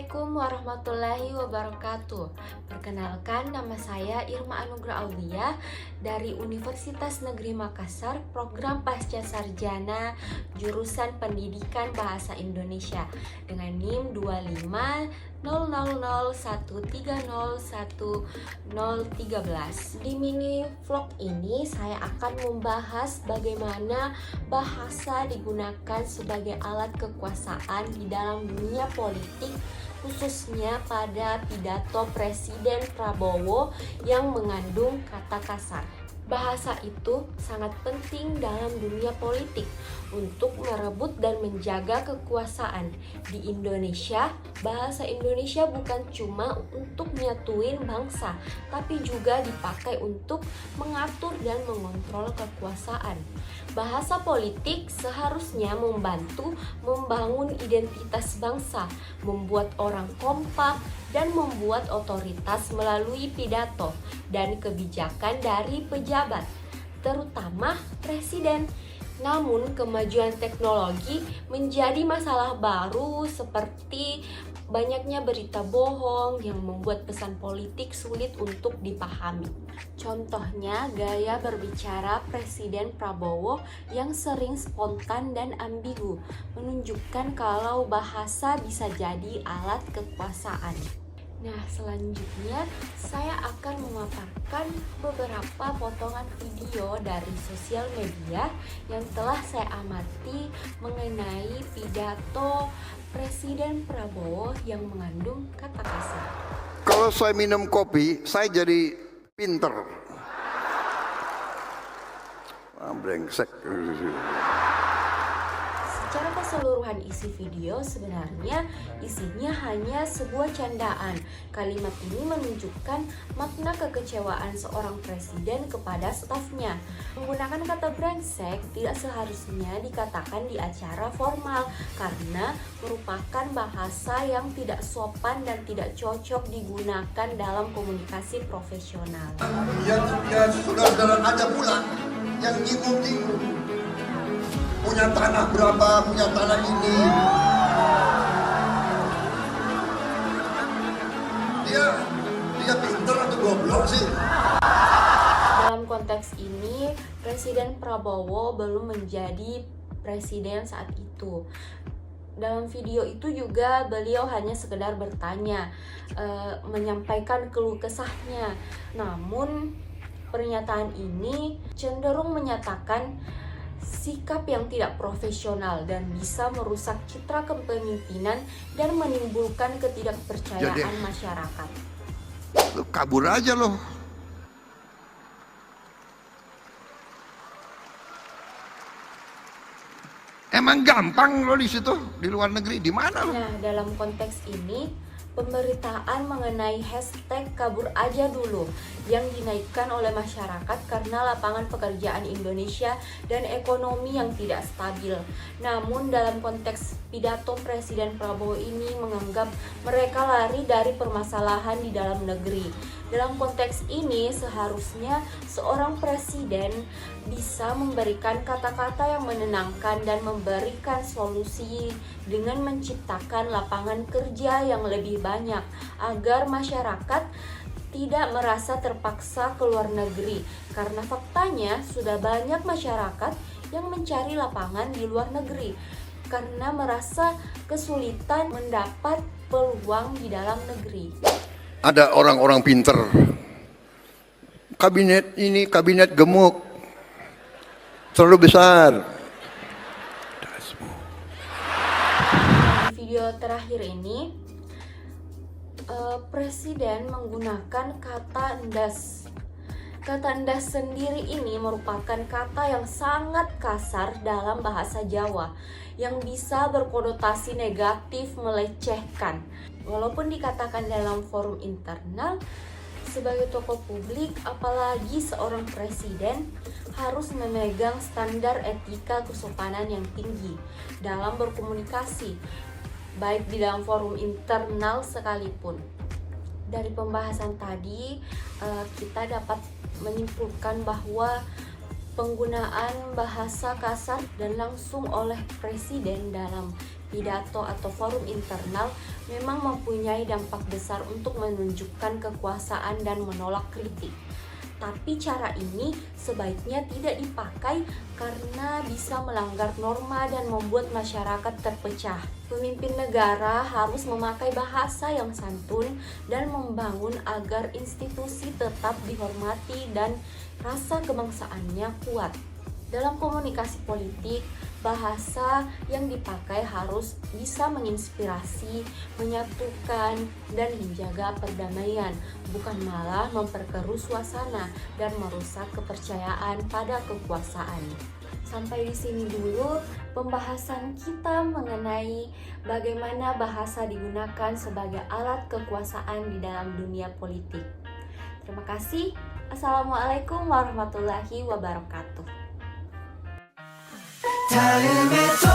Assalamualaikum warahmatullahi wabarakatuh. Perkenalkan, nama saya Irma Anugrah Aulia dari Universitas Negeri Makassar, program Pasca Sarjana jurusan Pendidikan Bahasa Indonesia dengan NIM 250001301013. Di mini vlog ini saya akan membahas bagaimana bahasa digunakan sebagai alat kekuasaan di dalam dunia politik, khususnya pada pidato Presiden Prabowo yang mengandung kata kasar. Bahasa itu sangat penting dalam dunia politik untuk merebut dan menjaga kekuasaan. Di Indonesia, bahasa Indonesia bukan cuma untuk menyatuin bangsa, tapi juga dipakai untuk mengatur dan mengontrol kekuasaan. Bahasa politik seharusnya membantu membangun identitas bangsa, membuat orang kompak, dan membuat otoritas melalui pidato dan kebijakan dari pejabat, terutama presiden. Namun, kemajuan teknologi menjadi masalah baru seperti banyaknya berita bohong yang membuat pesan politik sulit untuk dipahami. Contohnya, gaya berbicara Presiden Prabowo yang sering spontan dan ambigu, menunjukkan kalau bahasa bisa jadi alat kekuasaan. Nah, selanjutnya saya akan memaparkan beberapa potongan video dari sosial media yang telah saya amati mengenai pidato Presiden Prabowo yang mengandung kata kasar. Kalau saya minum kopi, saya jadi pinter. Brengsek. Secara keseluruhan isi video sebenarnya isinya hanya sebuah candaan. Kalimat ini menunjukkan makna kekecewaan seorang presiden kepada stafnya. Menggunakan kata brengsek tidak seharusnya dikatakan di acara formal karena merupakan bahasa yang tidak sopan dan tidak cocok digunakan dalam komunikasi profesional. Ya saudara-saudara ada pula yang nyinggung-nyinggung. Punya tanah berapa, punya tanah ini. Dia pintar atau goblok sih? Dalam konteks ini, Presiden Prabowo belum menjadi presiden saat itu. Dalam video itu juga beliau hanya sekedar bertanya, menyampaikan keluh kesahnya. Namun, pernyataan ini cenderung menyatakan sikap yang tidak profesional dan bisa merusak citra kepemimpinan dan menimbulkan ketidakpercayaan masyarakat. Lu kabur aja loh. Emang gampang lo di situ, di luar negeri, di mana lo? Nah, dalam konteks ini, pemberitaan mengenai hashtag kabur aja dulu yang dinaikkan oleh masyarakat karena lapangan pekerjaan Indonesia dan ekonomi yang tidak stabil. Namun dalam konteks pidato Presiden Prabowo ini menganggap mereka lari dari permasalahan di dalam negeri. Dalam konteks ini seharusnya seorang presiden bisa memberikan kata-kata yang menenangkan dan memberikan solusi dengan menciptakan lapangan kerja yang lebih banyak agar masyarakat tidak merasa terpaksa ke luar negeri, karena faktanya sudah banyak masyarakat yang mencari lapangan di luar negeri karena merasa kesulitan mendapat peluang di dalam negeri. Ada orang-orang pinter. Kabinet ini kabinet gemuk, terlalu besar. Di video terakhir ini, Presiden menggunakan kata endas. Kata endas sendiri ini merupakan kata yang sangat kasar dalam bahasa Jawa yang bisa berkonotasi negatif, melecehkan. Walaupun dikatakan dalam forum internal, sebagai tokoh publik, apalagi seorang presiden, harus memegang standar etika kesopanan yang tinggi dalam berkomunikasi, baik di dalam forum internal sekalipun. Dari pembahasan tadi, kita dapat menyimpulkan bahwa penggunaan bahasa kasar dan langsung oleh presiden dalam pidato atau forum internal memang mempunyai dampak besar untuk menunjukkan kekuasaan dan menolak kritik. Tapi cara ini sebaiknya tidak dipakai karena bisa melanggar norma dan membuat masyarakat terpecah. Pemimpin negara harus memakai bahasa yang santun dan membangun agar institusi tetap dihormati dan rasa kebangsaannya kuat. Dalam komunikasi politik, bahasa yang dipakai harus bisa menginspirasi, menyatukan, dan menjaga perdamaian, bukan malah memperkeruh suasana dan merusak kepercayaan pada kekuasaan. Sampai di sini dulu pembahasan kita mengenai bagaimana bahasa digunakan sebagai alat kekuasaan di dalam dunia politik. Terima kasih. Assalamualaikum warahmatullahi wabarakatuh. 다음에 또